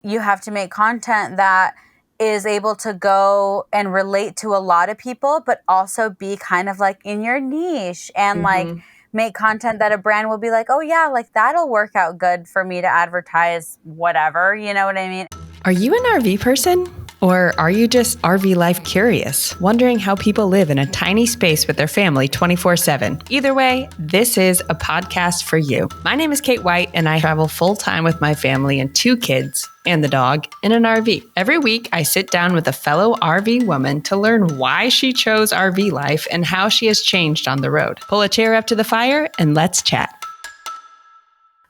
you have to make content that is able to go and relate to a lot of people, but also be kind of like in your niche and like make content that a brand will be like, oh yeah, like that'll work out good for me to advertise whatever. You know what I mean? Are you an RV person? Or are you just RV life curious, wondering how people live in a tiny space with their family 24/7? Either way, this is a podcast for you. My name is Kate White, and I travel full-time with my family and 2 kids and the dog in an RV. Every week, I sit down with a fellow RV woman to learn why she chose RV life and how she has changed on the road. Pull a chair up to the fire and let's chat.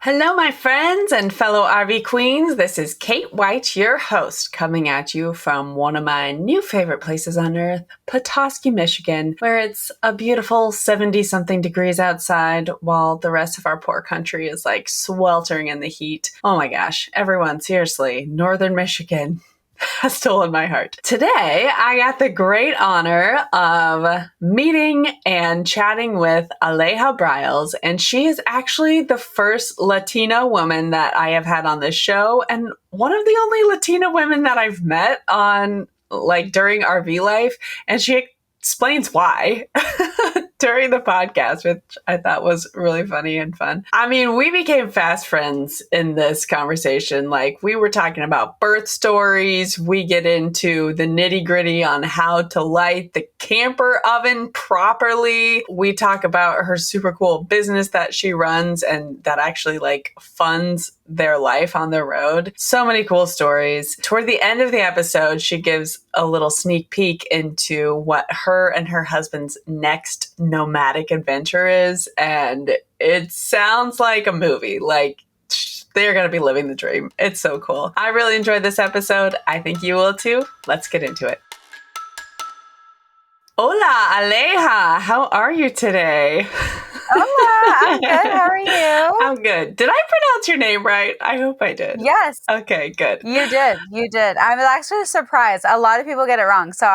Hello, my friends and fellow RV queens. This is Kate White, your host, coming at you from one of my new favorite places on earth, Petoskey, Michigan, where it's a beautiful 70-something degrees outside while the rest of our poor country is like sweltering in the heat. Oh my gosh, everyone, seriously, Northern Michigan has stolen my heart. Today, I got the great honor of meeting and chatting with Aleja Briles, and she is actually the first Latina woman that I have had on this show, and one of the only Latina women that I've met on, like, during RV life, and she explains why during the podcast, which I thought was really funny and fun. I mean, we became fast friends in this conversation. Like, we were talking about birth stories. We get into the nitty gritty on how to light the camper oven properly. We talk about her super cool business that she runs and that actually like funds their life on the road. So many cool stories. Toward the end of the episode, she gives a little sneak peek into what her and her husband's next nomadic adventure is. And it sounds like a movie. Like, they're going to be living the dream. It's so cool. I really enjoyed this episode. I think you will too. Let's get into it. Hola, Aleja. How are you today? Hola, I'm good. How are you? I'm good. Did I pronounce your name right? I hope I did. Yes. Okay, good. You did. You did. I was actually surprised. A lot of people get it wrong. So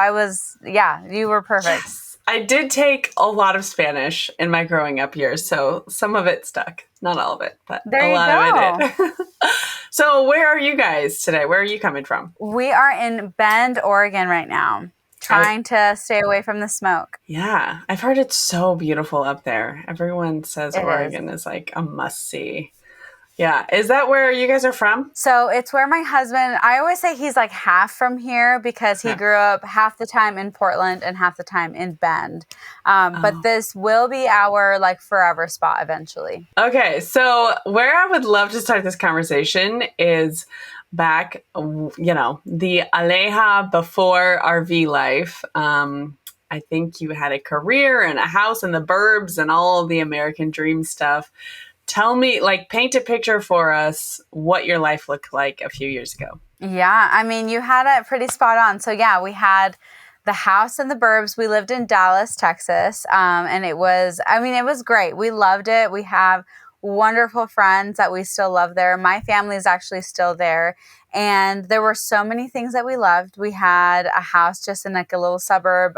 you were perfect. Yes. I did take a lot of Spanish in my growing up years, so some of it stuck. Not all of it, but a lot of it did. So where are you guys today? Where are you coming from? We are in Bend, Oregon right now, trying to stay away from the smoke. Yeah, I've heard it's so beautiful up there. Everyone says Oregon is like a must-see. Yeah. Is that where you guys are from? So it's where my husband, I always say he's like half from here because he grew up half the time in Portland and half the time in Bend. But this will be our like forever spot eventually. Okay. So where I would love to start this conversation is back, the Aleja before RV life. I think you had a career and a house in the burbs and all of the American dream stuff. Tell me, paint a picture for us what your life looked like a few years ago. Yeah, I mean, you had it pretty spot on. So yeah, we had the house in the burbs. We lived in Dallas, Texas, and it was great. We loved it. We have wonderful friends that we still love there. My family is actually still there. And there were so many things that we loved. We had a house just in like a little suburb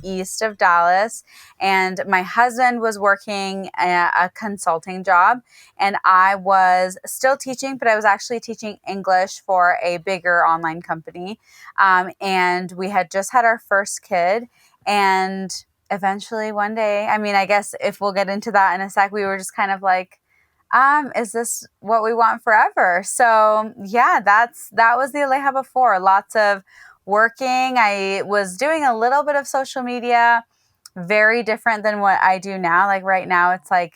east of Dallas. And my husband was working a consulting job. And I was still teaching, but I was actually teaching English for a bigger online company. And we had just had our first kid. And eventually one day, I mean, I guess if we'll get into that in a sec, we were just kind of like, is this what we want forever? So yeah, that was the Aleja before. Lots of working. I was doing a little bit of social media, very different than what I do now. Like right now it's like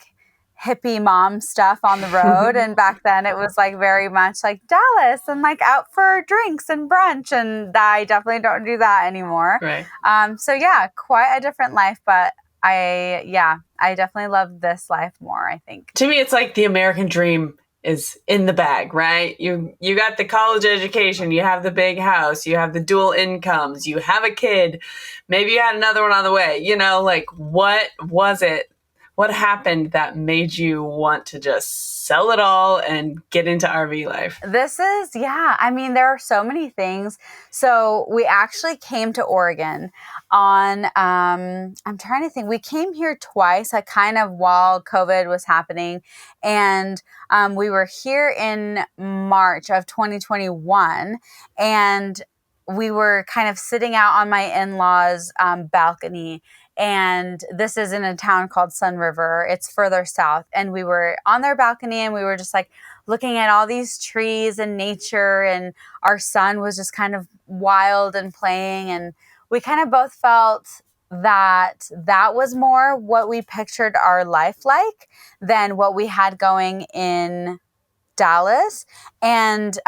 hippie mom stuff on the road. And back then it was like very much like Dallas and like out for drinks and brunch. And I definitely don't do that anymore. Right. So yeah, quite a different life, but I definitely love this life more, I think. To me, it's like the American dream is in the bag, right? You got the college education, you have the big house, you have the dual incomes, you have a kid, maybe you had another one on the way. What was it? what happened that made you want to just sell it all and get into RV life? I mean, there are so many things. So we actually came to Oregon on, I'm trying to think, we came here twice, like kind of while COVID was happening. And we were here in March of 2021. And we were kind of sitting out on my in-laws' balcony. And this is in a town called Sun River. It's further south. And we were on their balcony and we were just like looking at all these trees and nature. And our son was just kind of wild and playing. And we kind of both felt that that was more what we pictured our life like than what we had going in Dallas. And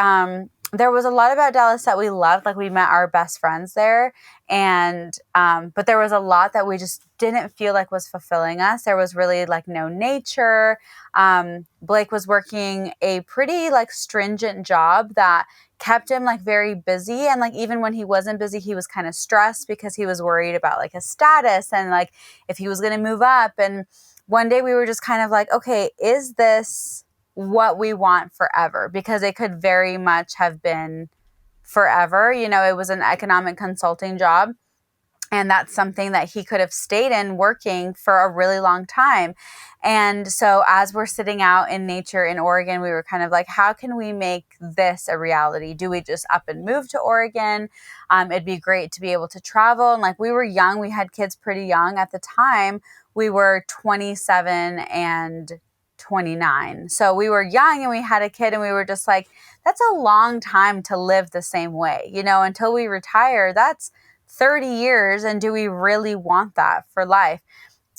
there was a lot about Dallas that we loved. Like we met our best friends there. And but there was a lot that we just didn't feel like was fulfilling us. There was really like no nature. Blake was working a pretty like stringent job that kept him like very busy. And like even when he wasn't busy, he was kind of stressed because he was worried about like his status and like if he was going to move up. And one day we were just kind of like, okay, is this what we want forever? Because it could very much have been forever. You know, it was an economic consulting job. And that's something that he could have stayed in working for a really long time. And so as we're sitting out in nature in Oregon, we were kind of like, how can we make this a reality? Do we just up and move to Oregon? It'd be great to be able to travel. And like we were young, we had kids pretty young at the time. We were 27 and 29. So we were young and we had a kid and we were just like, that's a long time to live the same way, you know, until we retire. That's 30 years. And do we really want that for life?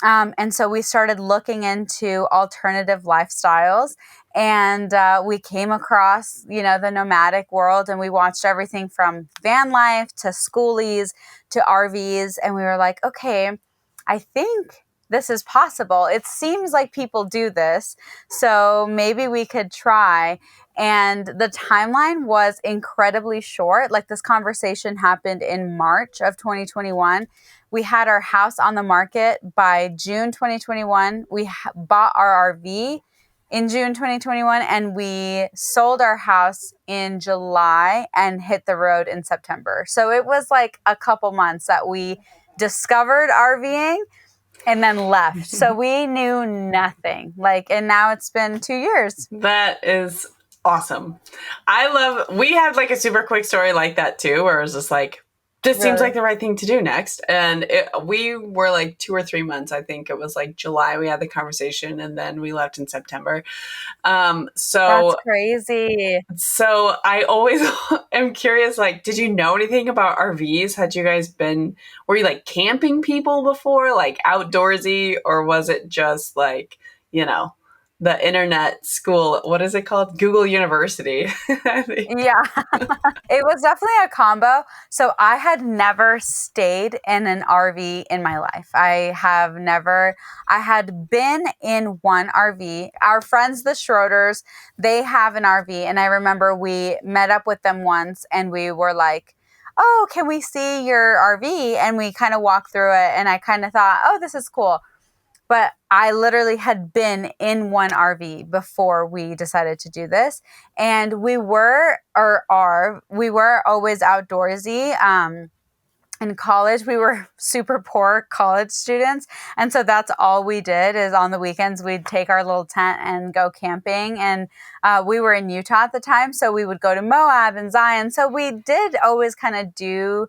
And so we started looking into alternative lifestyles and we came across, you know, the nomadic world and we watched everything from van life to schoolies to RVs. And we were like, okay, I think this is possible. It seems like people do this. So maybe we could try. And the timeline was incredibly short. Like this conversation happened in March of 2021. We had our house on the market by June 2021. We bought our RV in June 2021 and we sold our house in July and hit the road in September. So it was like a couple months that we discovered RVing and then left. So we knew nothing. Like, and now it's been 2 years. That is awesome. We had like a super quick story like that too, where it was just like, this seems like the right thing to do next. And we were like 2 or 3 months. I think it was like July we had the conversation and then we left in September. So that's crazy. So I always am curious, like, did you know anything about RVs? Were you like camping people before, like outdoorsy, or was it just like, you know, the internet school? What is it called? Google University. Yeah, it was definitely a combo. So I had never stayed in an RV in my life. I had been in one RV. Our friends, the Schroeders, they have an RV. And I remember we met up with them once and we were like, oh, can we see your RV? And we kind of walked through it and I kind of thought, oh, this is cool. But I literally had been in one RV before we decided to do this. And we were always outdoorsy. In college, we were super poor college students. And so that's all we did is on the weekends, we'd take our little tent and go camping. And we were in Utah at the time. So we would go to Moab and Zion. So we did always kind of do,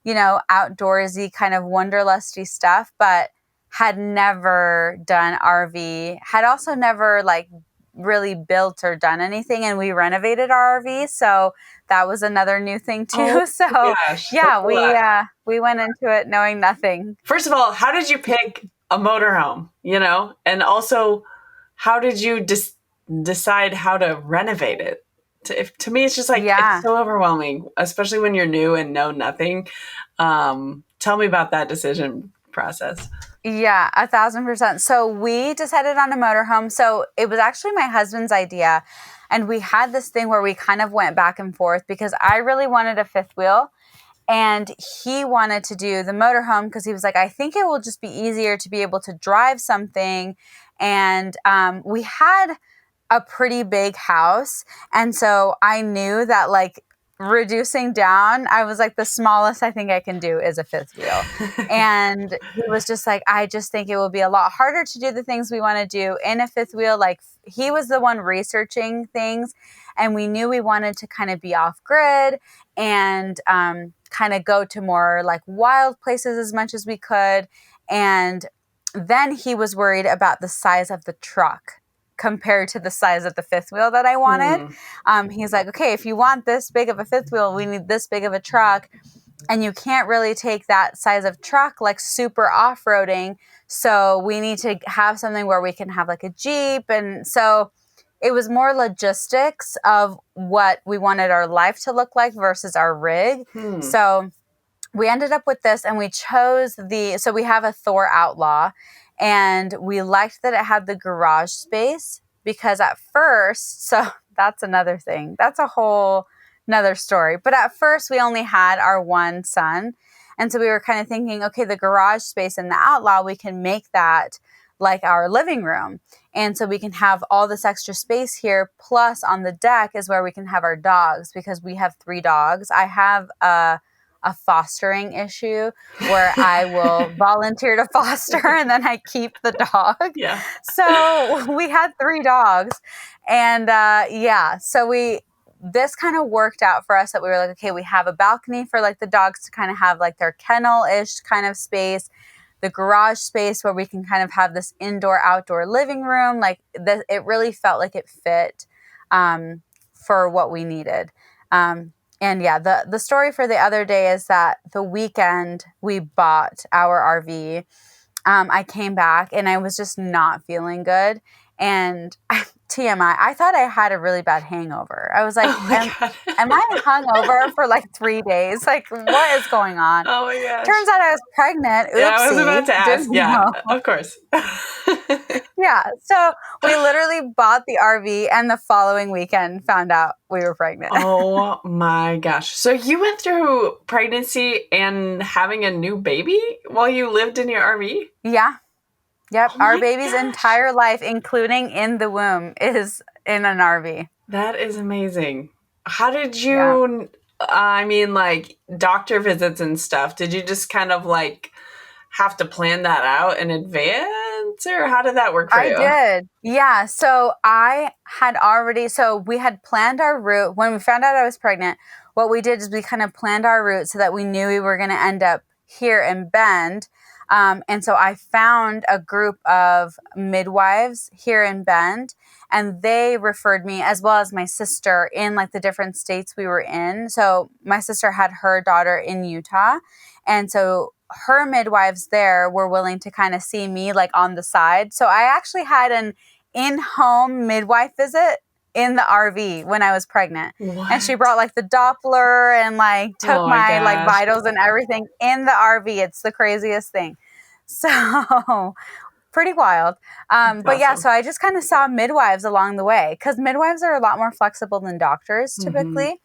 you know, outdoorsy kind of wanderlusty stuff, but had never done RV, had also never like really built or done anything. And we renovated our RV. So that was another new thing too. Oh, so gosh. yeah, we went into it knowing nothing. First of all, how did you pick a motorhome, you know? And also, how did you decide how to renovate it? To me, it's just like, it's so overwhelming, especially when you're new and know nothing. Tell me about that decision process. Yeah, 1,000%. So we decided on a motorhome. So it was actually my husband's idea. And we had this thing where we kind of went back and forth because I really wanted a fifth wheel. And he wanted to do the motorhome because he was like, I think it will just be easier to be able to drive something. And we had a pretty big house. And so I knew that like reducing down, I was like, the smallest I think I can do is a fifth wheel. And he was just like, I just think it will be a lot harder to do the things we want to do in a fifth wheel. Like he was the one researching things, and we knew we wanted to kind of be off grid and kind of go to more like wild places as much as we could. And then he was worried about the size of the truck compared to the size of the fifth wheel that I wanted. He's like, okay, if you want this big of a fifth wheel, we need this big of a truck. And you can't really take that size of truck like super off-roading. So we need to have something where we can have like a Jeep. And so it was more logistics of what we wanted our life to look like versus our rig. So we ended up with this, and we chose so we have a Thor Outlaw, and we liked that it had the garage space because at first, so that's another thing. That's a whole another story. But at first we only had our one son. And so we were kind of thinking, okay, the garage space in the Outlaw, we can make that like our living room. And so we can have all this extra space here. Plus on the deck is where we can have our dogs because we have 3 dogs. I have a fostering issue where I will volunteer to foster and then I keep the dog. Yeah. So we had 3 dogs. And so this kind of worked out for us that we were like, okay, we have a balcony for like the dogs to kind of have like their kennel-ish kind of space, the garage space where we can kind of have this indoor-outdoor living room. Like it really felt like it fit for what we needed. And yeah, the story for the other day is that the weekend we bought our RV, I came back and I was just not feeling good. And TMI, I thought I had a really bad hangover. I was like, am I hungover for like 3 days? Like, what is going on? Oh my gosh. Turns out I was pregnant. Oopsie. Yeah, I was about to ask. Yeah, of course. Yeah. So we literally bought the RV and the following weekend found out we were pregnant. Oh my gosh. So you went through pregnancy and having a new baby while you lived in your RV? Yeah. Yep. Oh our baby's entire life, including in the womb, is in an RV. That is amazing. How did you, I mean, like doctor visits and stuff, did you just kind of like have to plan that out in advance, or how did that work for you? I did. Yeah. So we had planned our route. When we found out I was pregnant, what we did is we kind of planned our route so that we knew we were going to end up here in Bend. And so I found a group of midwives here in Bend, and they referred me, as well as my sister, in like the different states we were in. So my sister had her daughter in Utah. And so her midwives there were willing to kind of see me like on the side. So I actually had an in-home midwife visit in the RV when I was pregnant. What? And she brought like the Doppler and like took my like vitals and everything in the RV. It's the craziest thing. So pretty wild. But yeah, so I just kind of saw midwives along the way because midwives are a lot more flexible than doctors typically.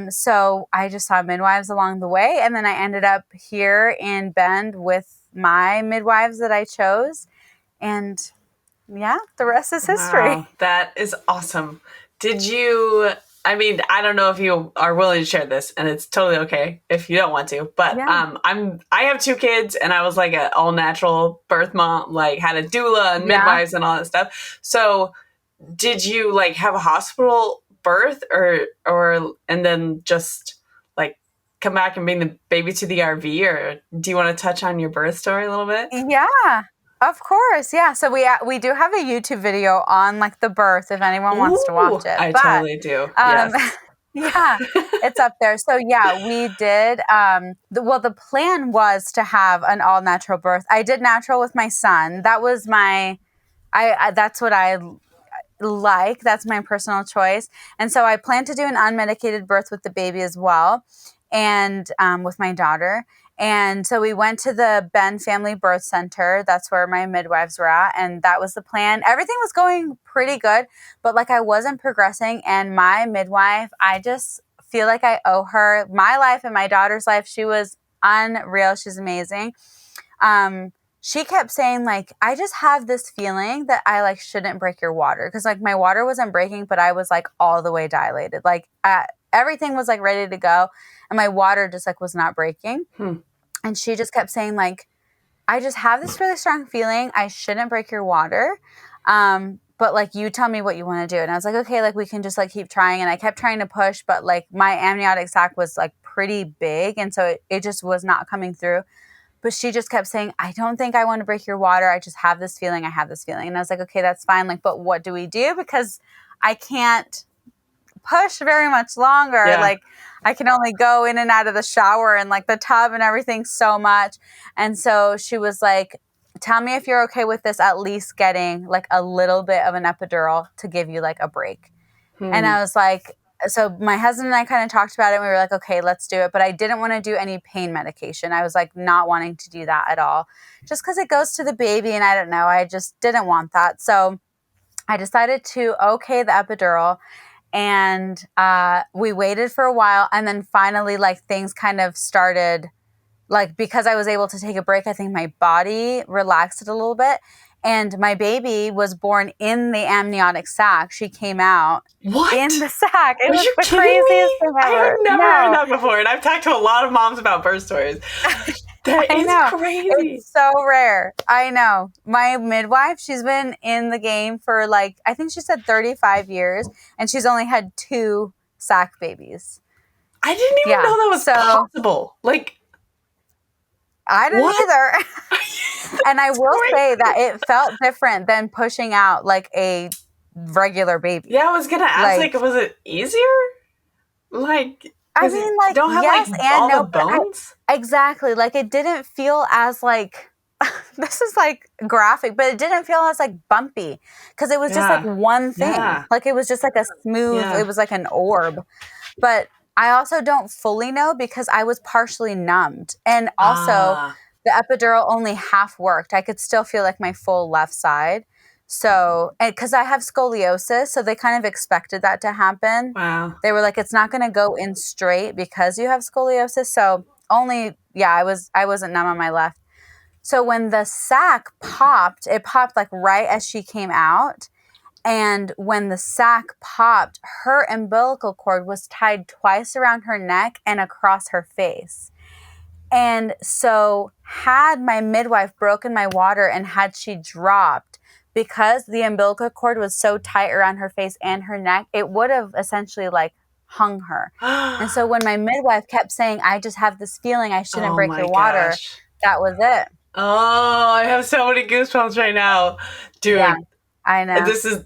So I just saw midwives along the way, and then I ended up here in Bend with my midwives that I chose. And yeah, the rest is history. Wow, that is awesome. Did you, I mean, I don't know if you are willing to share this, and it's totally okay if you don't want to, but I have 2 kids, and I was like an all natural birth mom, like had a doula and midwives and all that stuff. So did you like have a hospital birth or and then just like come back and bring the baby to the RV, or do you want to touch on your birth story a little bit? Yeah, of course. Yeah. So we do have a YouTube video on like the birth if anyone wants to watch it. I totally do. Yes. Yeah, it's up there. So yeah, we did. The plan was to have an all natural birth. I did natural with my son. That was that's what I like. That's my personal choice. And so I plan to do an unmedicated birth with the baby as well, and with my daughter. And so we went to the Bend Family Birth Center. That's where my midwives were at. And that was the plan. Everything was going pretty good, but like I wasn't progressing. And my midwife, I just feel like I owe her my life and my daughter's life. She was unreal. She's amazing. She kept saying, like, I just have this feeling that I, like, shouldn't break your water. Because, like, my water wasn't breaking, but I was, like, all the way dilated. Like, everything was, like, ready to go. And my water just, like, was not breaking. And she just kept saying, like, I just have this really strong feeling I shouldn't break your water. But, like, you tell me what you want to do. And I was like, okay, like, we can just, like, keep trying. And I kept trying to push, but, like, my amniotic sac was, like, pretty big. And so it just was not coming through. But she just kept saying, I don't think I want to break your water. I just have this feeling. I have this feeling. And I was like, okay, that's fine. Like, but what do we do? Because I can't push very much longer. Yeah. Like, I can only go in and out of the shower and, like, the tub and everything so much. And so she was like, tell me if you're okay with this, at least getting, like, a little bit of an epidural to give you, like, a break. And I was like, so my husband and I kind of talked about it. And we were like, okay, let's do it. But I didn't want to do any pain medication. I was, like, not wanting to do that at all, just because it goes to the baby. And I don't know, I just didn't want that. So I decided to okay the epidural. And we waited for a while. And then finally, like, things kind of started, like, because I was able to take a break, I think my body relaxed it a little bit. And my baby was born in the amniotic sac. She came out in the sac. It was the craziest thing ever. I have never heard that before. And I've talked to a lot of moms about birth stories. That is crazy. It's so rare. I know. My midwife, she's been in the game for, like, I think she said 35 years. And she's only had 2 sac babies. I didn't even know that was possible. Like, I didn't either. And I will say that it felt different than pushing out, like, a regular baby. Yeah, I was going to ask, like, was it easier? Like, I mean, like, don't have, yes like, and all no. the bones? Exactly. Like, it didn't feel as, like, this is, like, graphic, but it didn't feel as, like, bumpy. Because it was just, like, one thing. Yeah. Like, it was just, like, a smooth, it was, like, an orb. But I also don't fully know because I was partially numbed. And also, the epidural only half worked. I could still feel, like, my full left side. So, because I have scoliosis, so they kind of expected that to happen. Wow. They were like, it's not going to go in straight because you have scoliosis. So only, I wasn't numb on my left. So when the sac popped, it popped, like, right as she came out. And when the sac popped, her umbilical cord was tied twice around her neck and across her face. And so had my midwife broken my water and had she dropped, because the umbilical cord was so tight around her face and her neck, it would have essentially, like, hung her. And so when my midwife kept saying, I just have this feeling I shouldn't break your water, that was it. Oh, I have so many goosebumps right now. Dude. Yeah, I know. This is,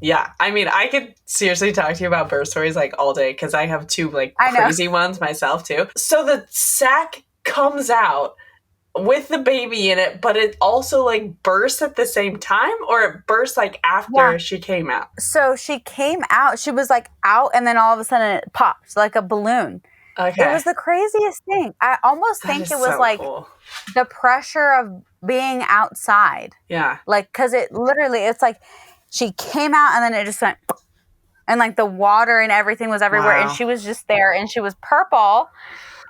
yeah. I mean, I could seriously talk to you about birth stories, like, all day, because I have 2, like, crazy ones myself, too. So the sac comes out with the baby in it, but it also, like, bursts at the same time, or it bursts, like, after she came out? So she came out, she was, like, out, and then all of a sudden it popped like a balloon. Okay. It was the craziest thing. I almost think it was so, like, cool. The pressure of being outside. Yeah. Like, because it literally, it's like she came out and then it just went, and, like, the water and everything was everywhere. Wow. And she was just there, and she was purple.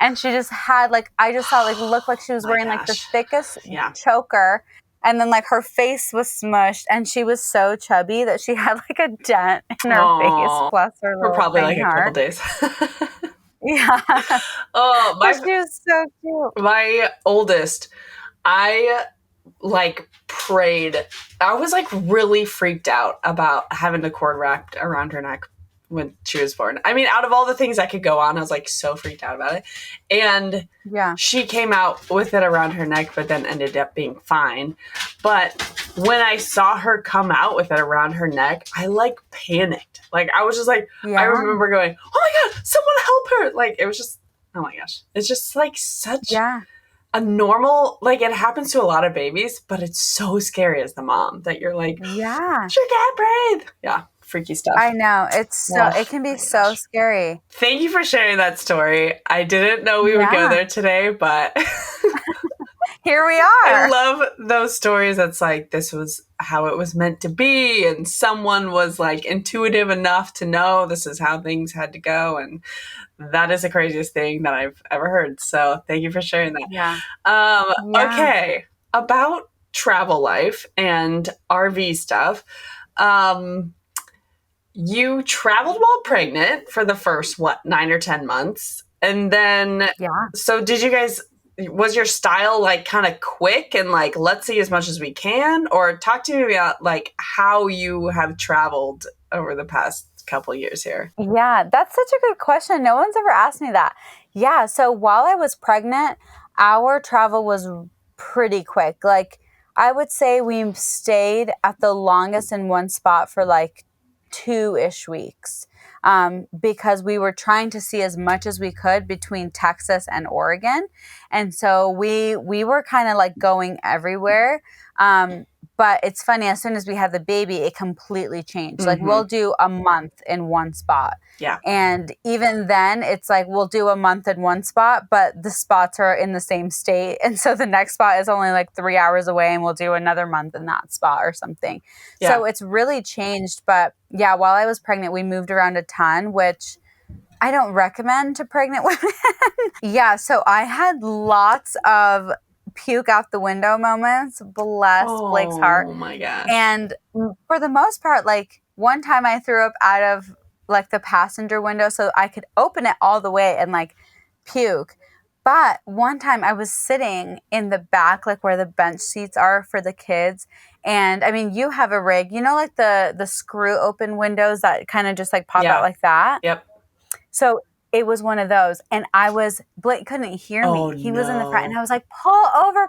And she just had, like, I just saw, like, looked like she was wearing, like, the thickest choker. And then, like, her face was smushed. And she was so chubby that she had, like, a dent in her face. Plus her little for probably, like, heart. a couple days. Yeah. Oh, she was so cute. My oldest, I, like, prayed. I was, like, really freaked out about having the cord wrapped around her neck when she was born. I mean, out of all the things that could go on, I was, like, so freaked out about it. And she came out with it around her neck, but then ended up being fine. But when I saw her come out with it around her neck, I, like, panicked. Like, I was just like, I remember going, oh my God, someone help her. Like, it was just, oh my gosh. It's just, like, such a normal, like, it happens to a lot of babies, but it's so scary as the mom that you're like, she can't breathe. Yeah. Freaky stuff. I know. It's so, it can be so scary. Thank you for sharing that story. I didn't know we would go there today, but here we are. I love those stories. That's like, this was how it was meant to be, and someone was like intuitive enough to know this is how things had to go, and that is the craziest thing that I've ever heard. So thank you for sharing that. Yeah. Yeah. Okay, about travel life and RV stuff. You traveled while pregnant for the first, 9 or 10 months. And then, Yeah. so did you guys, was your style like kind of quick and like, let's see as much as we can? Or talk to me about like how you have traveled over the past couple years here. Yeah, that's such a good question. No one's ever asked me that. Yeah, so while I was pregnant, our travel was pretty quick. Like, I would say we stayed at the longest in one spot for like 2-ish weeks, because we were trying to see as much as we could between Texas and Oregon. And so we were kind of like going everywhere. But it's funny, as soon as we had the baby, it completely changed. Like, we'll do a month in one spot. Yeah. And even then, it's like we'll do a month in one spot, but the spots are in the same state. And so the next spot is only like 3 hours away, and we'll do another month in that spot or something. Yeah. So it's really changed. But yeah, while I was pregnant, we moved around a ton, which I don't recommend to pregnant women. Yeah, so I had lots of puke out the window moments. Bless Blake's heart. Oh my gosh. And for the most part, like one time I threw up out of like the passenger window so I could open it all the way and like puke. But one time I was sitting in the back, like where the bench seats are for the kids. And I mean, you have a rig, you know, like the screw open windows that kind of just like pop out like that. Yep. So it was one of those. And Blake couldn't hear me. He was in the front and I was like, pull over.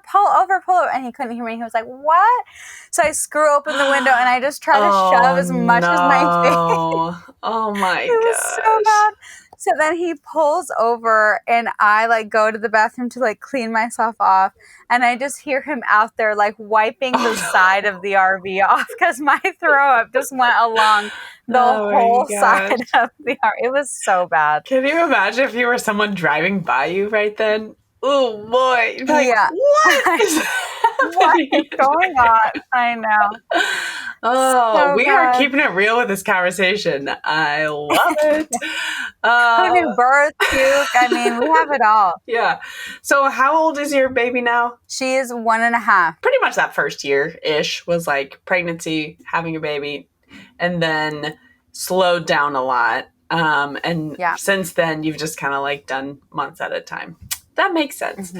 And he couldn't hear me. He was like, what? So I screw open the window and I just try to shove as much as my face. Oh my god. It was so bad. So then he pulls over and I like go to the bathroom to like clean myself off. And I just hear him out there like wiping the side of the RV off because my throw up just went along the whole side of the RV. It was so bad. Can you imagine if you were someone driving by you right then? Oh boy. You'd be like, yeah. What is what is going on? I know. Oh, So we bad. are keeping it real with this conversation. I love it. I mean, birth, puke. I mean, we have it all. Yeah. So how old is your baby now? She is 1.5. Pretty much that first year-ish was like pregnancy, having a baby, and then slowed down a lot. And since then, you've just kind of like done months at a time. That makes sense.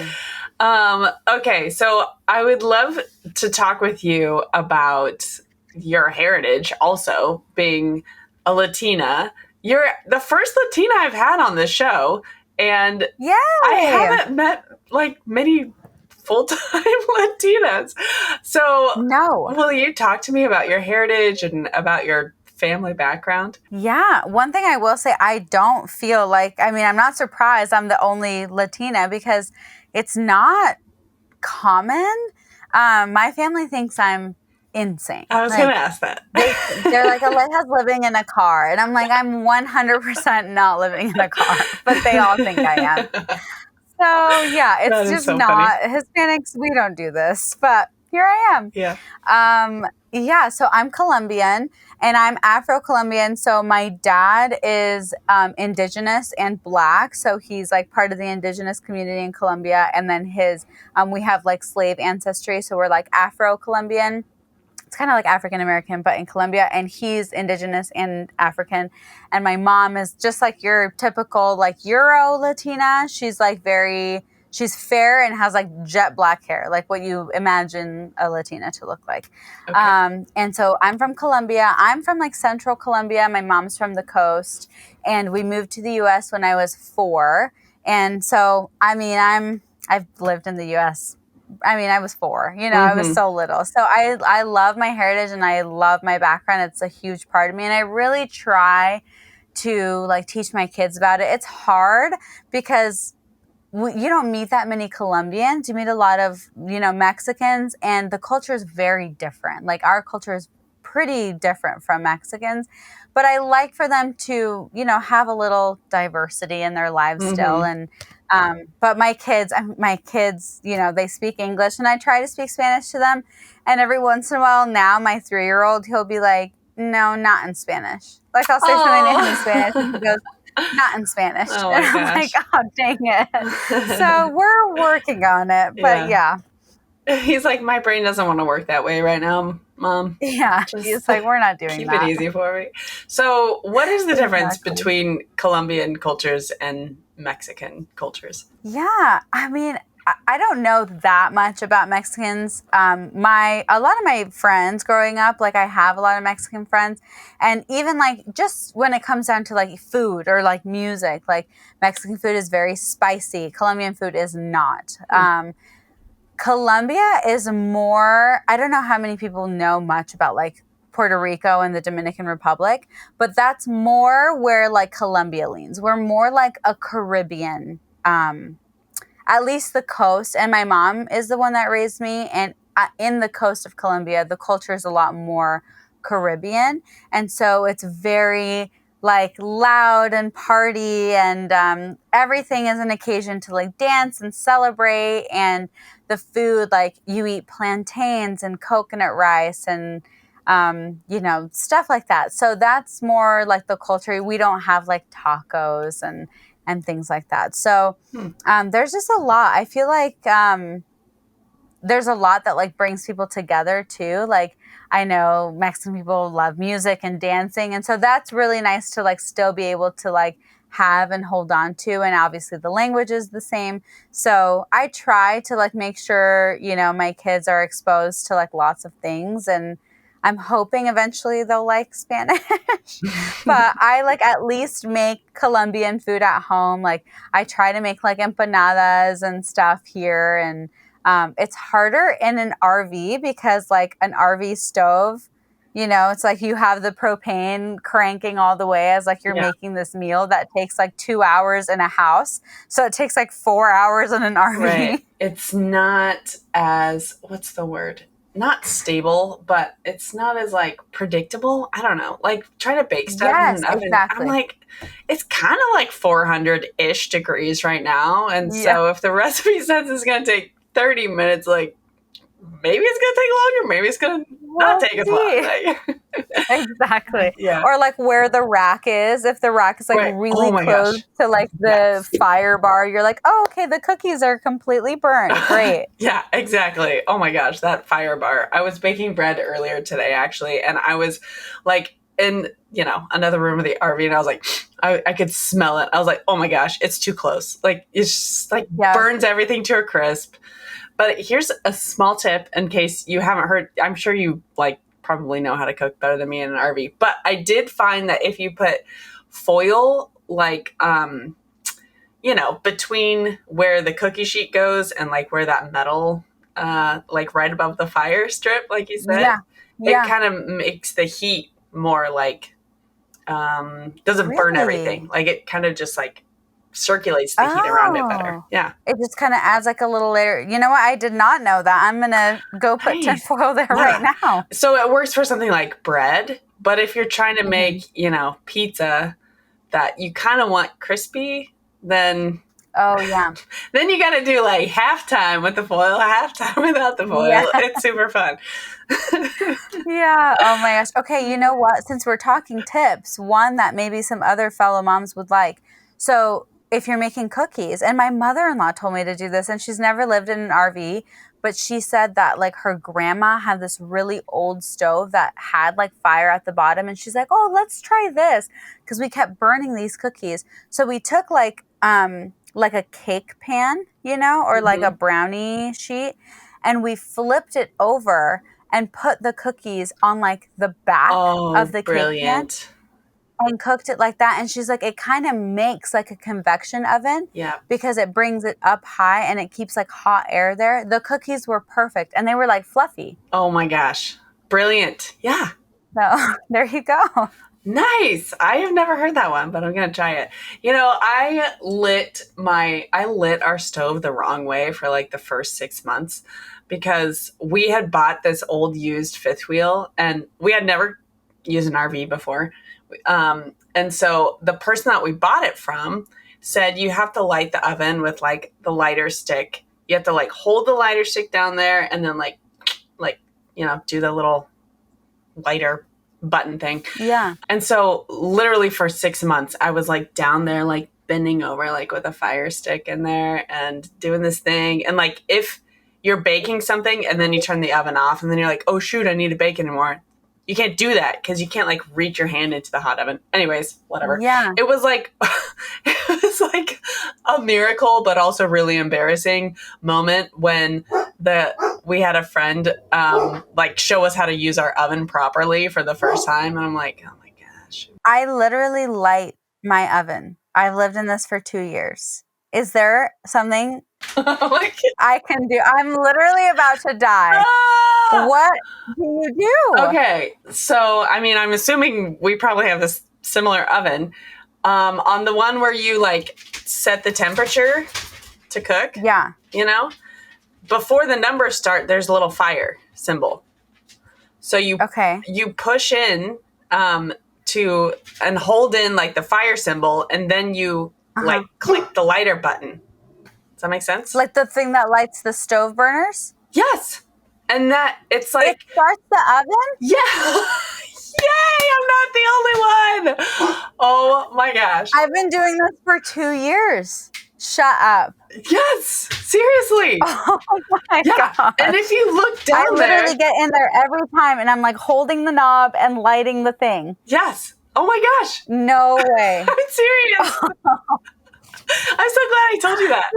Okay, so I would love to talk with you about your heritage also, being a Latina. You're the first Latina I've had on this show, and I haven't met like many full-time Latinas. So will you talk to me about your heritage and about your family background? Yeah. One thing I will say, I don't feel like, I mean, I'm not surprised I'm the only Latina because it's not common. My family thinks I'm insane. I was going to ask that. They're like, Aleja's living in a car. And I'm like, I'm 100% not living in a car, but they all think I am. So yeah, it's just so not funny. Hispanics. We don't do this, but here I am. Yeah. So I'm Colombian and I'm Afro-Colombian. So my dad is indigenous and Black. So he's like part of the indigenous community in Colombia. And then we have like slave ancestry. So we're like Afro-Colombian. It's kind of like African-American, but in Colombia. And he's indigenous and African. And my mom is just like your typical like Euro Latina. She's like she's fair and has like jet black hair, like what you imagine a Latina to look like. Okay. And so I'm from Colombia. I'm from like central Colombia. My mom's from the coast. And we moved to the U.S. when I was 4. And so, I mean, I've lived in the U.S. I mean, I was 4, I was so little. So I love my heritage and I love my background. It's a huge part of me. And I really try to like teach my kids about it. It's hard because you don't meet that many Colombians. You meet a lot of, Mexicans, and the culture is very different. Like our culture is pretty different from Mexicans, but I like for them to, have a little diversity in their lives still. And But my kids, they speak English, and I try to speak Spanish to them. And every once in a while, now my 3-year-old, he'll be like, "No, not in Spanish." Like I'll say something to him in Spanish, and he goes, "Not in Spanish." Oh And my I'm like, gosh. "Oh, dang it!" So we're working on it, but Yeah. yeah, He's like, my brain doesn't want to work that way right now, Mom. yeah. Just He's like, "We're not doing keep it that." easy for me. So, what is the difference Exactly. between Colombian cultures and Mexican cultures? Yeah, I mean, I don't know that much about Mexicans. My a lot of my friends growing up, like I have a lot of Mexican friends, and even like just when it comes down to like food or like music, like Mexican food is very spicy. Colombian food is not. Hmm. Colombia is more. I don't know how many people know much about like Puerto Rico and the Dominican Republic, but that's more where like Colombia leans. We're more like a Caribbean. At least the coast. And my mom is the one that raised me. And in the coast of Colombia, the culture is a lot more Caribbean. And so it's very like loud and party, and everything is an occasion to like dance and celebrate. And the food, like you eat plantains and coconut rice and stuff like that. So that's more like the culture. We don't have like tacos and things like that. So Hmm. there's just a lot. I feel like there's a lot that like brings people together too. Like I know Mexican people love music and dancing, and so that's really nice to like still be able to like have and hold on to. And obviously the language is the same. So I try to like make sure, my kids are exposed to like lots of things, and I'm hoping eventually they'll like Spanish. But I like at least make Colombian food at home. Like I try to make like empanadas and stuff here, and it's harder in an RV because like an RV stove, it's like you have the propane cranking all the way as like you're Yeah. making this meal that takes like 2 hours in a house. So it takes like 4 hours in an RV. Right. It's not as, what's the word? Not stable, but it's not as like predictable. I don't know. Like trying to bake stuff in Yes, an oven. I'm exactly. like, it's kind of like 400-ish degrees right now. And Yeah. so if the recipe says it's going to take 30 minutes, like maybe it's going to take longer. Maybe it's going to not We'll take as long. see. Like, Exactly. yeah. Or like where the rack is. If the rack is like Right. Oh really my close gosh. to like the Yes. fire bar, you're like, oh, okay, the cookies are completely burnt. Great. Yeah, exactly. Oh my gosh, that fire bar. I was baking bread earlier today, actually, and I was like in, another room of the RV, and I was like, I could smell it. I was like, oh my gosh, it's too close. Like, it's just like Yeah. burns everything to a crisp. But here's a small tip in case you haven't heard. I'm sure you like probably know how to cook better than me in an RV. But I did find that if you put foil, like, between where the cookie sheet goes and like where that metal, like right above the fire strip, like you said, Yeah. it Yeah. kind of makes the heat more like, doesn't burn everything. Really? Like it kind of just like circulates the heat around it better. Oh. Yeah. It just kind of adds like a little layer. You know what? I did not know that. I'm going to go put Nice. tinfoil there Yeah. right now. So it works for something like bread, but if you're trying to make, pizza that you kind of want crispy, then Oh, yeah. you got to do like halftime with the foil, halftime without the foil. Yeah. It's super fun. Yeah. Oh my gosh. Okay. You know what? Since we're talking tips, one that maybe some other fellow moms would like. So if you're making cookies, and my mother-in-law told me to do this, and she's never lived in an RV, but she said that like her grandma had this really old stove that had like fire at the bottom. And she's like, oh, let's try this. Cause we kept burning these cookies. So we took like a cake pan, or like a brownie sheet, and we flipped it over and put the cookies on like the back of the cake pan Brilliant. and cooked it like that. And she's like, it kind of makes like a convection oven Yeah. because it brings it up high and it keeps like hot air there. The cookies were perfect and they were like fluffy. Oh my gosh. Brilliant. Yeah. So there you go. Nice. I have never heard that one, but I'm going to try it. I lit our stove the wrong way for like the first 6 months because we had bought this old used fifth wheel and we had never used an RV before. And so the person that we bought it from said you have to light the oven with like the lighter stick. You have to like hold the lighter stick down there and then like, do the little lighter button thing. Yeah. And so literally for 6 months, I was like down there, like bending over, like with a fire stick in there and doing this thing. And like, if you're baking something and then you turn the oven off and then you're like, oh shoot, I need to bake anymore. You can't do that because you can't like reach your hand into the hot oven. Anyways, whatever. Yeah. It was like, a miracle, but also really embarrassing moment when we had a friend like show us how to use our oven properly for the first time. And I'm like, oh my gosh. I literally light my oven. I've lived in this for 2 years. Is there something I can do? I'm literally about to die. What do you do? Okay. So, I mean, I'm assuming we probably have this similar oven. On the one where you like set the temperature to cook. Yeah. Before the numbers start, there's a little fire symbol. So you push in to and hold in like the fire symbol, and then you like click the lighter button. Does that make sense? Like the thing that lights the stove burners? Yes. And that it's like it starts the oven? Yeah. Yay, I'm not the only one. Oh my gosh. I've been doing this for 2 years. Shut up. Yes, seriously. Oh my God. And if you look down I literally get in there every time and I'm like holding the knob and lighting the thing. Yes. Oh my gosh. No way. I'm serious. I'm so glad I told you that.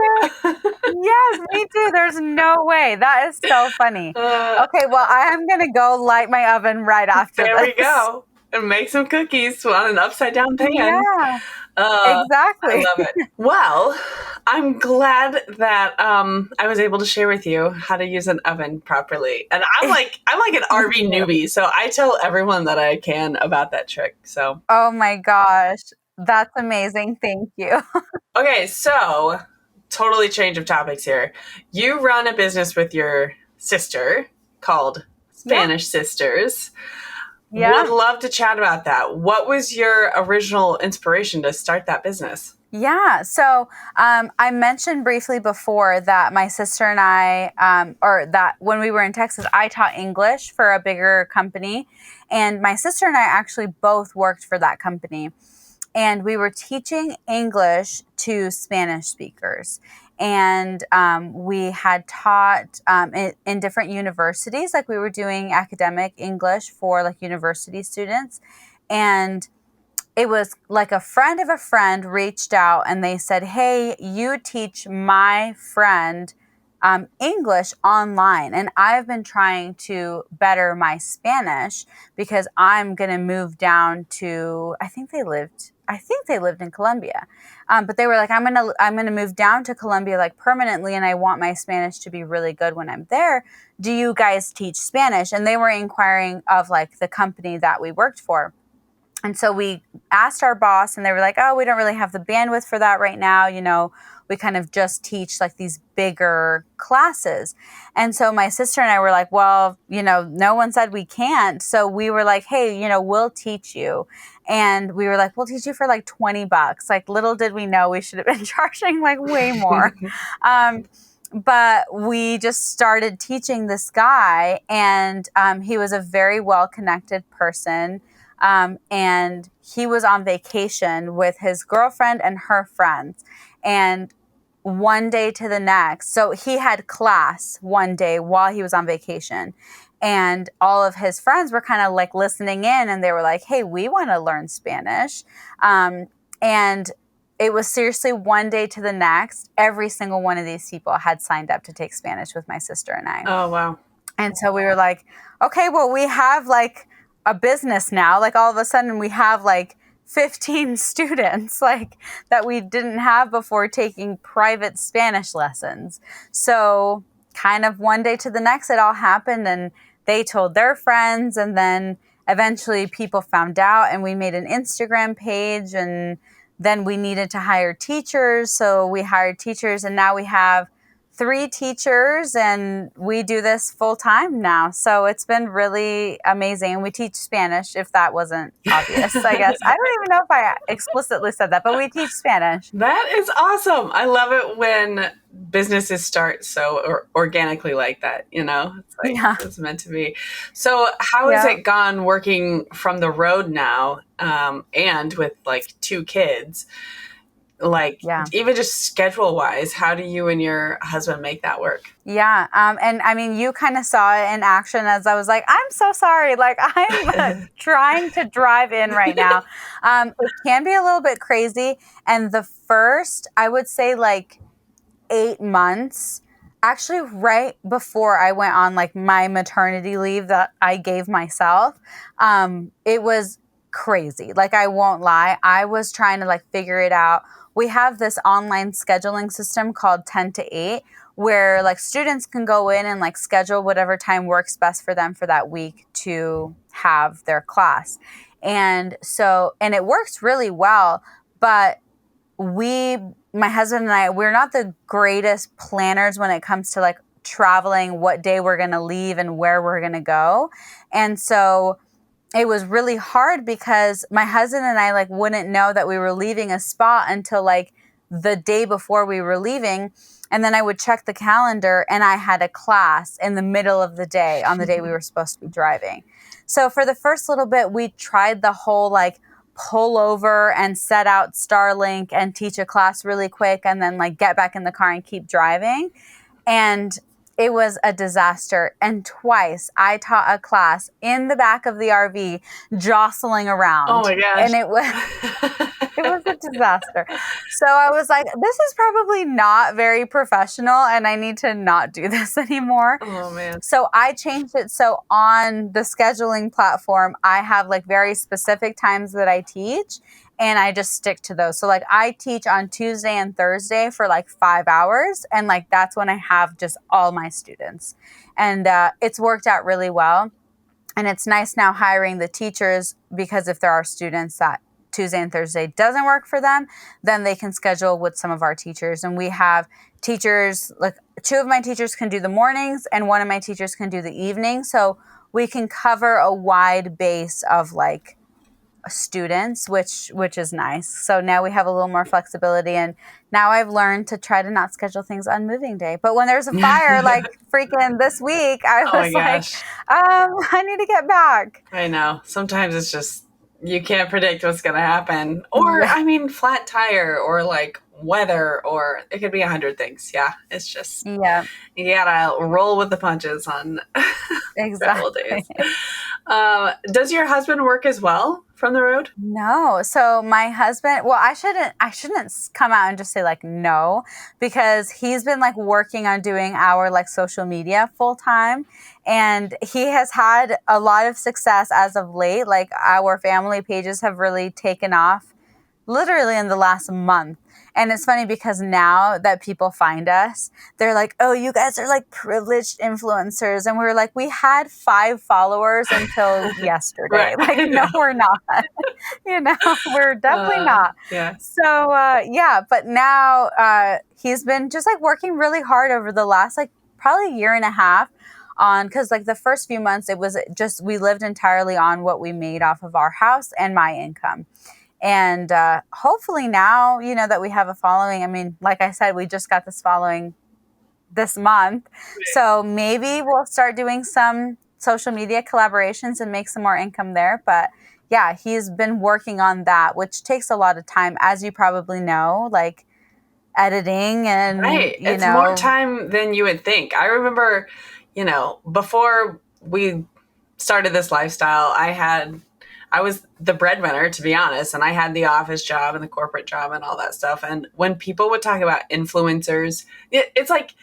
Yes, me too. There's no way. That is so funny. Okay, well, I am going to go light my oven right after there this. we go. And make some cookies on an upside down pan. Yeah, exactly. I love it. Well, I'm glad that I was able to share with you how to use an oven properly. And I'm like an RV newbie, so I tell everyone that I can about that trick. So. Oh my gosh. That's amazing. Thank you. Okay, so totally change of topics here. You run a business with your sister called Spanish Sisters. Yeah. Would love to chat about that. What was your original inspiration to start that business? Yeah. So I mentioned briefly before that my sister and I, or that when we were in Texas, I taught English for a bigger company. And my sister and I actually both worked for that company. And we were teaching English to Spanish speakers. And we had taught in different universities, like we were doing academic English for like university students. And it was like a friend of a friend reached out and they said, hey, you teach my friend English online. And I've been trying to better my Spanish because I'm going to move down to, I think they lived in Colombia. But they were like, I'm going to move down to Colombia like permanently. And I want my Spanish to be really good when I'm there. Do you guys teach Spanish? And they were inquiring of like the company that we worked for. And so we asked our boss and they were like, oh, we don't really have the bandwidth for that right now. We kind of just teach like these bigger classes. And so my sister and I were like, well, no one said we can't. So we were like, hey, we'll teach you. And we were like, we'll teach you for like $20. Like little did we know we should have been charging like way more. But we just started teaching this guy and he was a very well-connected person. And he was on vacation with his girlfriend and her friends. And one day to the next, so he had class one day while he was on vacation. And all of his friends were kind of like listening in and they were like, hey, we want to learn Spanish. And it was seriously one day to the next. Every single one of these people had signed up to take Spanish with my sister and I. Oh, wow. And so we were like, okay, well, we have like a business now. Like all of a sudden we have like 15 students like that we didn't have before taking private Spanish lessons. So kind of one day to the next, it all happened and they told their friends. And then eventually people found out and we made an Instagram page and then we needed to hire teachers. So we hired teachers and now we have 3 teachers, and we do this full time now. So it's been really amazing. We teach Spanish, if that wasn't obvious, I guess. I don't even know if I explicitly said that, but we teach Spanish. That is awesome. I love it when businesses start so organically like that, you know? It's like it's meant to be. So how has it gone working from the road now, and with like 2 kids? Like, even just schedule wise, how do you and your husband make that work? Yeah. And I mean, you kind of saw it in action as I was like, I'm so sorry. Like, I'm trying to drive in right now. It can be a little bit crazy. And the first, I would say like 8 months, actually right before I went on like my maternity leave that I gave myself, it was crazy. Like, I won't lie. I was trying to like figure it out. We have this online scheduling system called 10 to 8 where like students can go in and like schedule whatever time works best for them for that week to have their class. And it works really well, but my husband and I, we're not the greatest planners when it comes to like traveling, what day we're going to leave and where we're going to go. And so it was really hard because my husband and I like wouldn't know that we were leaving a spot until like the day before we were leaving. And then I would check the calendar and I had a class in the middle of the day on the day we were supposed to be driving. So for the first little bit, we tried the whole like pull over and set out Starlink and teach a class really quick and then like get back in the car and keep driving. And it was a disaster. And twice I taught a class in the back of the RV jostling around. Oh my gosh. And it was a disaster. So I was like, this is probably not very professional and I need to not do this anymore. Oh man. So I changed it. So on the scheduling platform, I have like very specific times that I teach. And I just stick to those. So like I teach on Tuesday and Thursday for like 5 hours. And like that's when I have just all my students. And it's worked out really well. And it's nice now hiring the teachers because if there are students that Tuesday and Thursday doesn't work for them, then they can schedule with some of our teachers. And we have teachers, like 2 of my teachers can do the mornings and 1 of my teachers can do the evening. So we can cover a wide base of like students, which is nice. So now we have a little more flexibility, and now I've learned to try to not schedule things on moving day. But when there's a fire, like freaking this week, I was like, I need to get back. I know. Sometimes it's just, you can't predict what's going to happen. Or, I mean, flat tire or like weather, or it could be 100 things. Yeah. It's just, you gotta roll with the punches on several days. Does your husband work as well from the road? No. So my husband, well, I shouldn't come out and just say like no, because he's been like working on doing our like social media full time. And he has had a lot of success as of late. Like our family pages have really taken off literally in the last month. And it's funny because now that people find us, they're like, oh, you guys are like privileged influencers. And we're like, we had 5 followers until yesterday. Like, no, we're not. We're definitely not. Yeah. So, but now he's been just like working really hard over the last like probably 1.5 years on, because like the first few months, it was just, we lived entirely on what we made off of our house and my income. And hopefully now, that we have a following, I mean, like I said, we just got this following this month. So maybe we'll start doing some social media collaborations and make some more income there. But yeah, he's been working on that, which takes a lot of time, as you probably know, like editing and, it's more time than you would think. I remember, before we started this lifestyle, I was the breadwinner, to be honest, and I had the office job and the corporate job and all that stuff. And when people would talk about influencers, it's like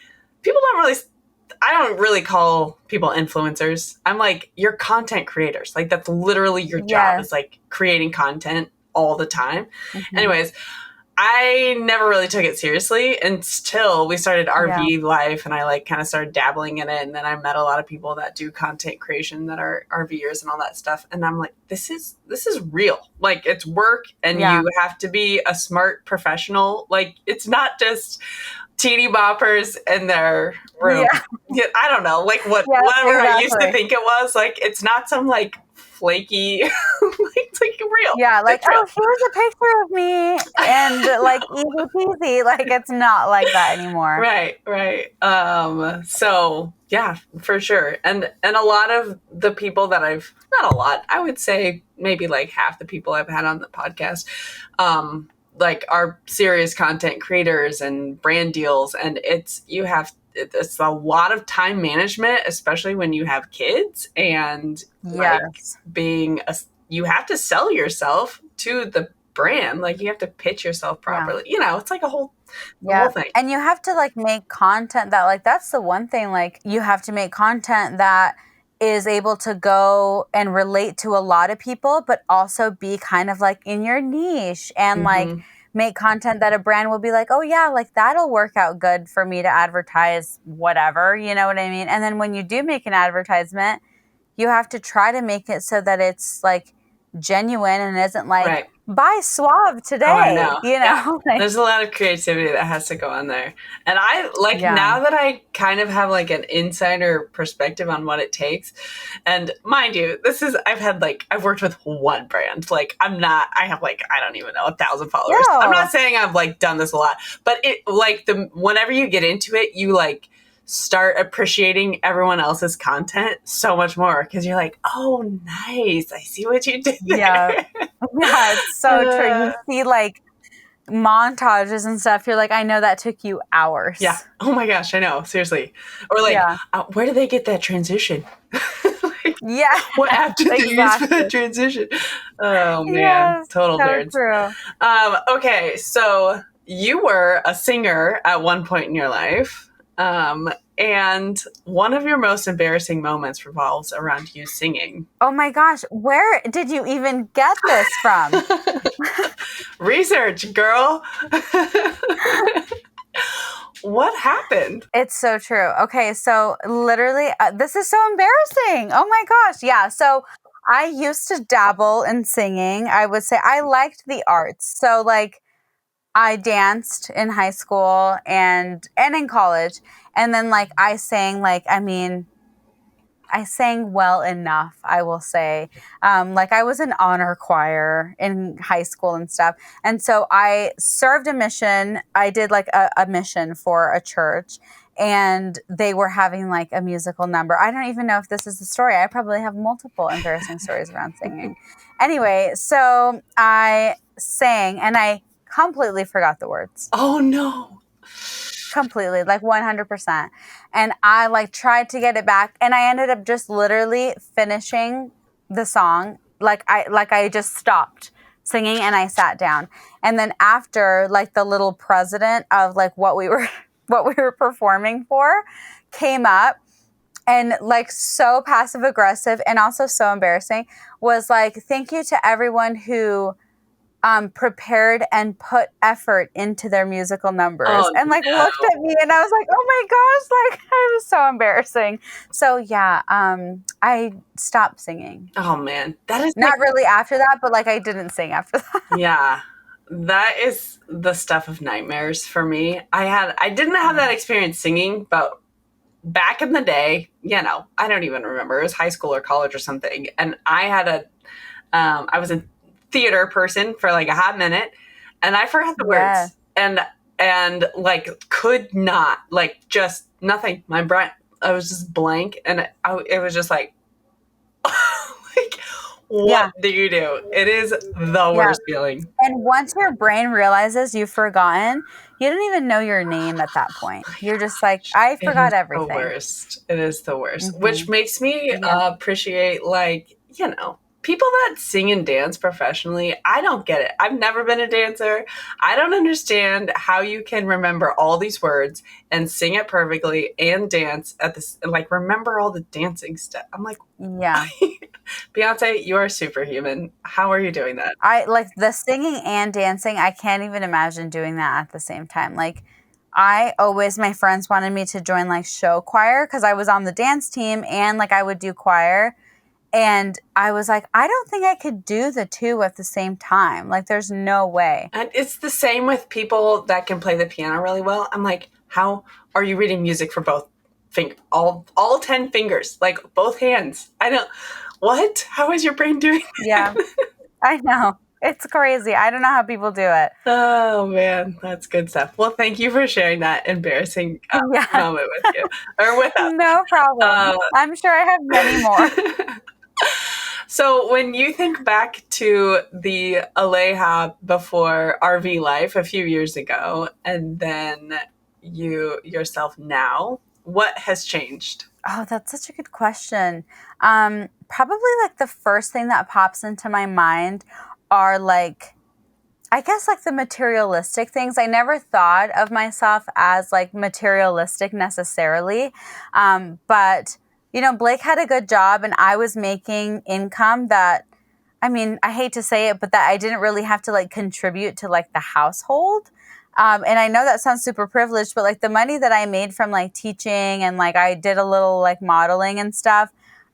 I don't really call people influencers. I'm like, you're content creators. Like that's literally your job is like creating content all the time. Mm-hmm. Anyways, I never really took it seriously until we started RV life, and I like kind of started dabbling in it. And then I met a lot of people that do content creation that are RVers and all that stuff. And I'm like, this is real. Like, it's work, and you have to be a smart professional. Like, it's not just teeny boppers in their room. Yeah, I don't know, like whatever I used to think it was. Like, it's not some like flaky, it's like real. Yeah, like, oh, here's a picture of me, and like easy peasy. Like, it's not like that anymore. Right. So yeah, for sure. And a lot of the people that not a lot, I would say maybe like half the people I've had on the podcast, like are serious content creators and brand deals. And it's a lot of time management, especially when you have kids, and like you have to sell yourself to the brand. Like, you have to pitch yourself properly. You know, it's like a whole thing. And you have to like make content that, like, that's the one thing, like, you have to make content that is able to go and relate to a lot of people, but also be kind of like in your niche, and like make content that a brand will be like, oh yeah, like that'll work out good for me to advertise whatever, you know what I mean? And then when you do make an advertisement, you have to try to make it so that it's like genuine and isn't like, buy Suave today. Oh, I know. You know, like, there's a lot of creativity that has to go on there. And I like now that I kind of have like an insider perspective on what it takes. And mind you, I've worked with one brand. Like, I have like, I don't even know, 1,000 followers. No. I'm not saying I've like done this a lot, but it like whenever you get into it, you like start appreciating everyone else's content so much more, because you're like, oh, nice, I see what you did there. Yeah, it's so true. You see like montages and stuff, you're like, I know that took you hours. Yeah. Oh my gosh, I know, seriously. Or like, where do they get that transition? Like, what app did they use for that transition? Oh man, total nerds. True. Okay, so you were a singer at one point in your life. And one of your most embarrassing moments revolves around you singing. Oh my gosh, where did you even get this from? Research, girl. What happened? It's so true. Okay, so literally, this is so embarrassing. Oh my gosh. Yeah, so I used to dabble in singing. I would say I liked the arts. So like, I danced in high school and in college. And then like I sang, like, I mean, I sang well enough, I will say. Like, I was an honor choir in high school and stuff. And so I served a mission. I did like a mission for a church, and they were having like a musical number. I don't even know if this is the story. I probably have multiple embarrassing stories around singing. Anyway, so I sang and I completely forgot the words. Oh no. Completely, like 100%. And I like tried to get it back, and I ended up just literally finishing the song. Like I just stopped singing and I sat down. And then after, like, the little president of like what we were performing for came up, and like so passive aggressive and also so embarrassing, was like, thank you to everyone who prepared and put effort into their musical numbers, and like looked at me, and I was like, oh my gosh, like, it was so embarrassing. So yeah, I stopped singing. Oh man, that is not really after that, but like I didn't sing after that. Yeah, that is the stuff of nightmares for me. I didn't have that experience singing, but back in the day, you know, I don't even remember, it was high school or college or something, and I had I was a theater person for like a hot minute, and I forgot the words, and like could not, like, just nothing. My brain, I was just blank, and it was just like, like, what do you do? It is the worst feeling. And once your brain realizes you've forgotten, you don't even know your name at that point. You're just like, I forgot everything. The worst. It is the worst, which makes me appreciate, like, you know, people that sing and dance professionally. I don't get it. I've never been a dancer. I don't understand how you can remember all these words and sing it perfectly and dance at this, like, remember all the dancing stuff. I'm like, Beyonce, you are superhuman. How are you doing that? I like the singing and dancing. I can't even imagine doing that at the same time. Like, my friends wanted me to join like show choir because I was on the dance team and like I would do choir. And I was like, I don't think I could do the two at the same time. Like, there's no way. And it's the same with people that can play the piano really well. I'm like, how are you reading music for both all 10 fingers, like both hands? I don't. What? How is your brain doing that? Yeah, I know. It's crazy. I don't know how people do it. Oh man, that's good stuff. Well, thank you for sharing that embarrassing Yeah, moment with you or with us. no problem. I'm sure I have many more. So when you think back to the Aleja before RV life a few years ago, and then you yourself now, what has changed? Oh, that's such a good question. Probably like the first thing that pops into my mind are like, I guess like the materialistic things. I never thought of myself as like materialistic necessarily. But, Blake had a good job and I was making income that, I mean, I hate to say it, but that I didn't really have to like contribute to like the household. And I know that sounds super privileged, but like the money that I made from like teaching and like I did a little like modeling and stuff,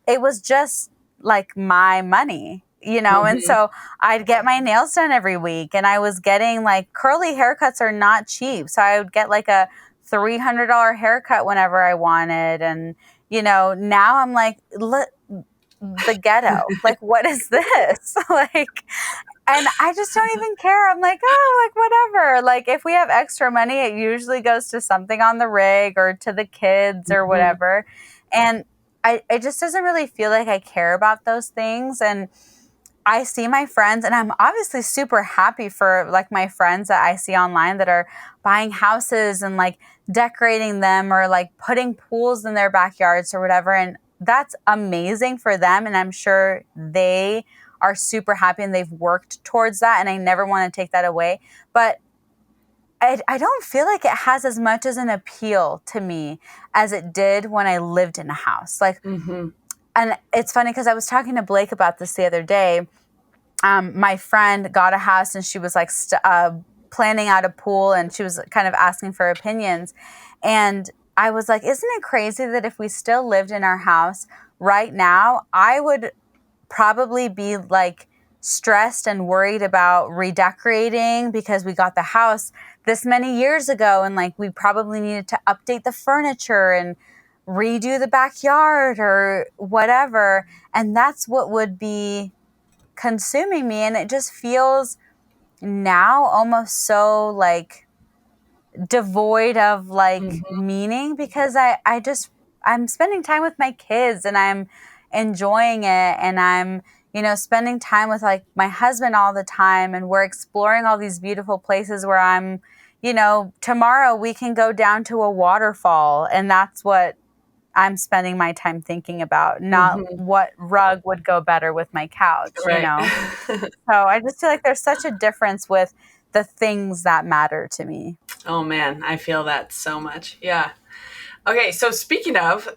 it was just like my money, And so I'd get my nails done every week and I was getting like curly haircuts are not cheap. So I would get like a $300 haircut whenever I wanted. And, now I'm like, look, the ghetto. Like, what is this? Like, and I just don't even care. I'm like, oh, like whatever. Like if we have extra money, it usually goes to something on the rig or to the kids or whatever. And it just doesn't really feel like I care about those things. And I see my friends and I'm obviously super happy for like my friends that I see online that are buying houses and like decorating them or like putting pools in their backyards or whatever. And that's amazing for them. And I'm sure they are super happy and they've worked towards that. And I never want to take that away. But I don't feel like it has as much as an appeal to me as it did when I lived in a house. Like, and it's funny because I was talking to Blake about this the other day. My friend got a house and she was like planning out a pool and she was kind of asking for opinions. And I was like, isn't it crazy that if we still lived in our house right now, I would probably be like stressed and worried about redecorating because we got the house this many years ago and like we probably needed to update the furniture and redo the backyard or whatever. And that's what would be consuming me. And it just feels now almost so like devoid of like meaning because I'm spending time with my kids and I'm enjoying it and I'm spending time with like my husband all the time and we're exploring all these beautiful places where I'm tomorrow we can go down to a waterfall and that's what I'm spending my time thinking about, not what rug would go better with my couch, So I just feel like there's such a difference with the things that matter to me. Oh man, I feel that so much. Yeah. Okay, so speaking of,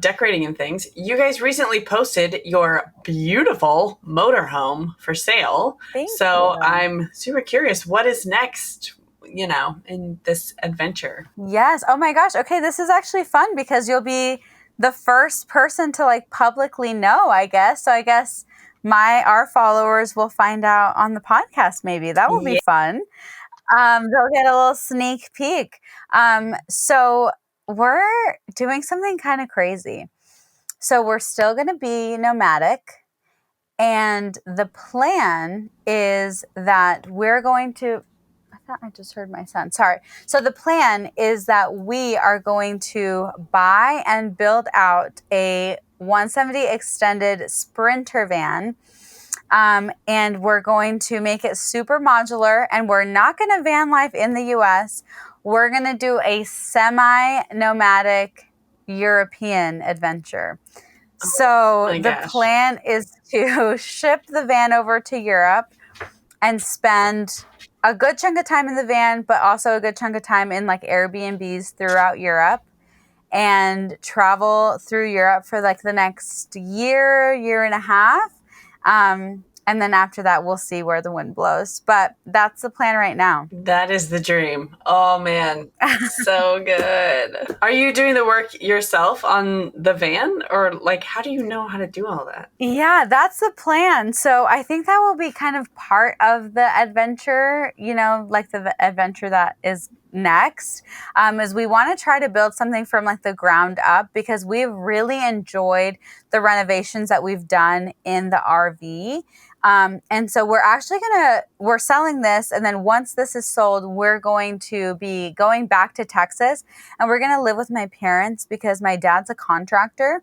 decorating and things, you guys recently posted your beautiful motorhome for sale. Thank you. I'm super curious, what is next, in this adventure? Yes. Oh my gosh. Okay, this is actually fun because you'll be the first person to like publicly know, I guess. So I guess our followers will find out on the podcast maybe. That will be fun. They'll get a little sneak peek. So we're doing something kind of crazy. So we're still going to be nomadic. And the plan is that we're going to, I thought I just heard my son. Sorry. So the plan is that we are going to buy and build out a 170 extended Sprinter van. And we're going to make it super modular and we're not going to van life in the US. We're going to do a semi-nomadic European adventure. So the plan is to ship the van over to Europe and spend a good chunk of time in the van, but also a good chunk of time in like Airbnbs throughout Europe. and travel through Europe for like the next year and a half. And then after that, we'll see where the wind blows. But that's the plan right now. That is the dream. Oh, man. So good. Are you doing the work yourself on the van? Or like, how do you know how to do all that? Yeah, that's the plan. So I think that will be kind of part of the adventure, like the adventure that is next, is we want to try to build something from like the ground up, because we've really enjoyed the renovations that we've done in the RV. And so we're selling this. And then once this is sold, we're going to be going back to Texas, and we're going to live with my parents because my dad's a contractor.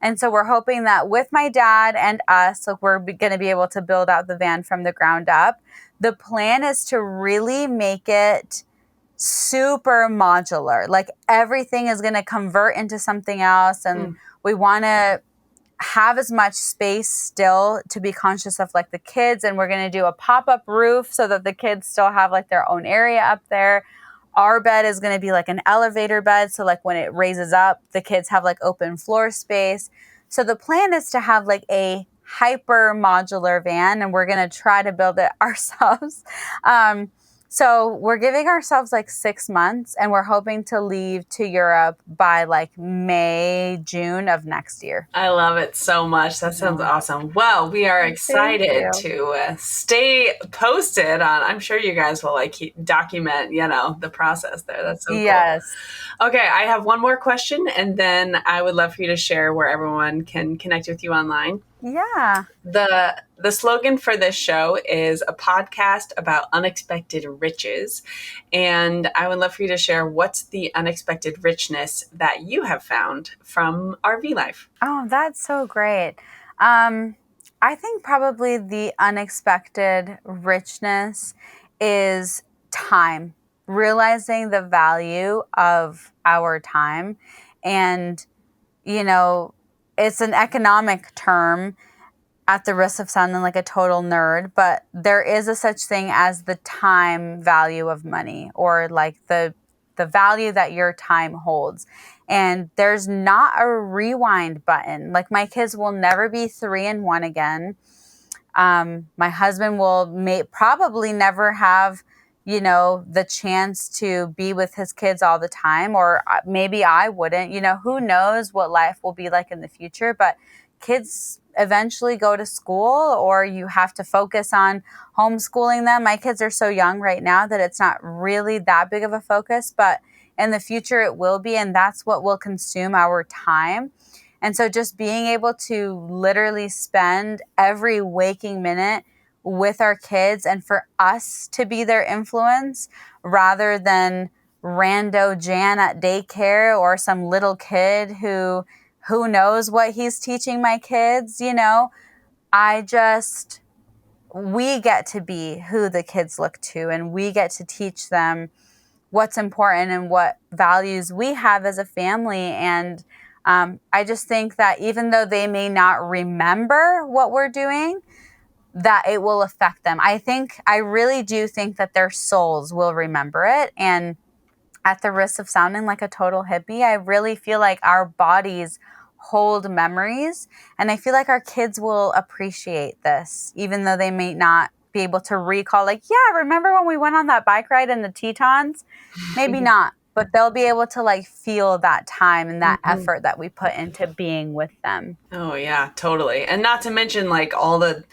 And so we're hoping that with my dad and us, like, we're going to be able to build out the van from the ground up. The plan is to really make it super modular. Like, everything is going to convert into something else. And we want to have as much space still to be conscious of like the kids. And we're going to do a pop-up roof so that the kids still have like their own area up there. Our bed is going to be like an elevator bed. So like when it raises up, the kids have like open floor space. So the plan is to have like a hyper modular van, and we're going to try to build it ourselves. So we're giving ourselves like 6 months, and we're hoping to leave to Europe by like May, June of next year. I love it so much. That sounds awesome. Well, we are excited to stay posted on, I'm sure you guys will like document, the process there. That's so Yes. Cool. Okay. I have one more question, and then I would love for you to share where everyone can connect with you online. Yeah. The slogan for this show is a podcast about unexpected riches. And I would love for you to share what's the unexpected richness that you have found from RV life. Oh, that's so great. I think probably the unexpected richness is time, realizing the value of our time. And, it's an economic term, at the risk of sounding like a total nerd, but there is a such thing as the time value of money, or like the value that your time holds. And there's not a rewind button. Like, my kids will never be 3 and 1 again. My husband will probably never have, the chance to be with his kids all the time, or maybe I wouldn't. Who knows what life will be like in the future, but kids eventually go to school, or you have to focus on homeschooling them. My kids are so young right now that it's not really that big of a focus, but in the future it will be, and that's what will consume our time. And so just being able to literally spend every waking minute with our kids, and for us to be their influence rather than rando Jan at daycare, or some little kid who knows what he's teaching my kids. We get to be who the kids look to, and we get to teach them what's important and what values we have as a family. And I just think that even though they may not remember what we're doing, that it will affect them. I really do think that their souls will remember it. And at the risk of sounding like a total hippie, I really feel like our bodies hold memories. And I feel like our kids will appreciate this, even though they may not be able to recall, like, yeah, remember when we went on that bike ride in the Tetons? Maybe not, but they'll be able to like feel that time and that effort that we put into being with them. Oh yeah, totally. And not to mention like all the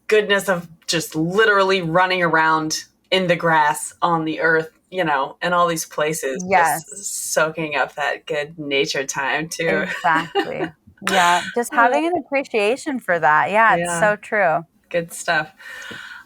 goodness of just literally running around in the grass on the earth, and all these places. Yes. Just soaking up that good nature time too. Exactly. Yeah. Just having an appreciation for that. Yeah, it's so true. Good stuff.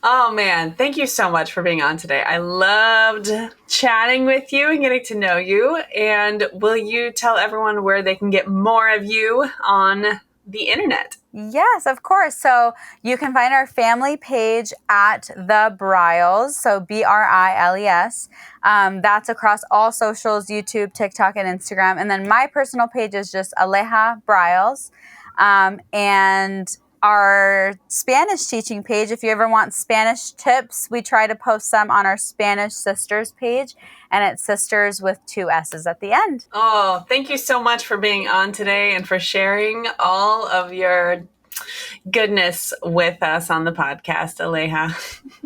Oh man, thank you so much for being on today. I loved chatting with you and getting to know you. And will you tell everyone where they can get more of you on the internet? Yes, of course. So you can find our family page at the Briles, so Briles. That's across all socials, YouTube, TikTok, and Instagram. And then my personal page is just Aleja Briles. And our Spanish teaching page. If you ever want Spanish tips, we try to post some on our Spanish Sisters page, and it's sisters with 2 S's at the end. Oh, thank you so much for being on today and for sharing all of your goodness with us on the podcast, Aleja.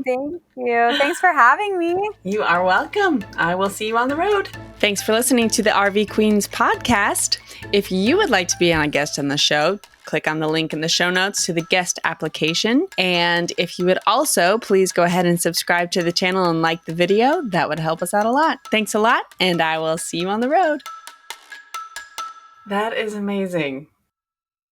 Thank you. Thanks for having me. You are welcome. I will see you on the road. Thanks for listening to the RV Queens podcast. If you would like to be on a guest on the show, click on the link in the show notes to the guest application. And if you would also please go ahead and subscribe to the channel and like the video, that would help us out a lot. Thanks a lot, and I will see you on the road. That is amazing.